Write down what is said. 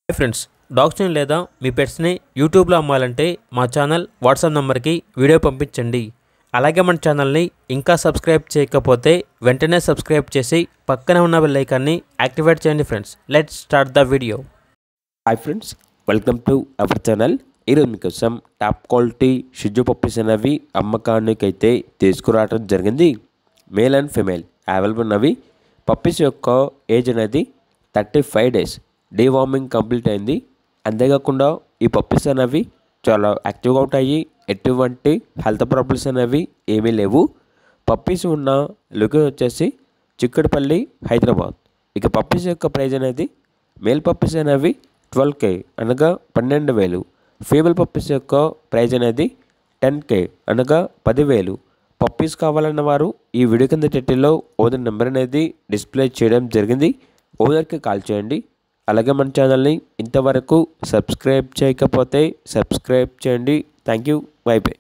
Hi friends, డాగ్స్ని లేదా మీ పెట్స్ని యూట్యూబ్లో అమ్మాలంటే మా ఛానల్ వాట్సాప్ నెంబర్కి వీడియో పంపించండి. అలాగే మన ఛానల్ని ఇంకా సబ్స్క్రైబ్ చేయకపోతే వెంటనే సబ్స్క్రైబ్ చేసి పక్కనే ఉన్న బెల్ ఐకాన్ని యాక్టివేట్ చేయండి. Friends, let's start the video. Hi friends, welcome to our channel. ఈరోజు మీకోసం టాప్ క్వాలిటీ షిజు పప్పీస్ అనేవి అమ్మకానికి అయితే తీసుకురావడం జరిగింది. మేల్ అండ్ ఫిమేల్ అవైలబుల్ ఉన్నవి. పప్పీస్ యొక్క ఏజ్ అనేది 35 డేస్. డీవార్మింగ్ కంప్లీట్ అయింది. అంతేకాకుండా ఈ పప్పీస్ అనేవి చాలా యాక్టివ్గా ఉంటాయి. ఎటువంటి హెల్త్ ప్రాబ్లమ్స్ అనేవి ఏమీ లేవు. పప్పీస్ ఉన్న లొకేషన్ వచ్చేసి చిక్కడపల్లి, హైదరాబాద్. ఇక పప్పీస్ యొక్క ప్రైజ్ అనేది మేల్ పప్పీస్ అనేవి 12K అనగా 12,000. ఫీమేల్ పప్పీస్ యొక్క ప్రైజ్ అనేది 10K అనగా 10,000. పప్పీస్ కావాలన్న వారు ఈ వీడియో కింద టైటిల్లో ఓనర్ నెంబర్ అనేది డిస్ప్లే చేయడం జరిగింది. ఓనర్కి కాల్ చేయండి. అలాగే మన ఛానల్ని ఇంతవరకు సబ్స్క్రైబ్ చేయకపోతే సబ్స్క్రైబ్ చేయండి. Thank you. By by.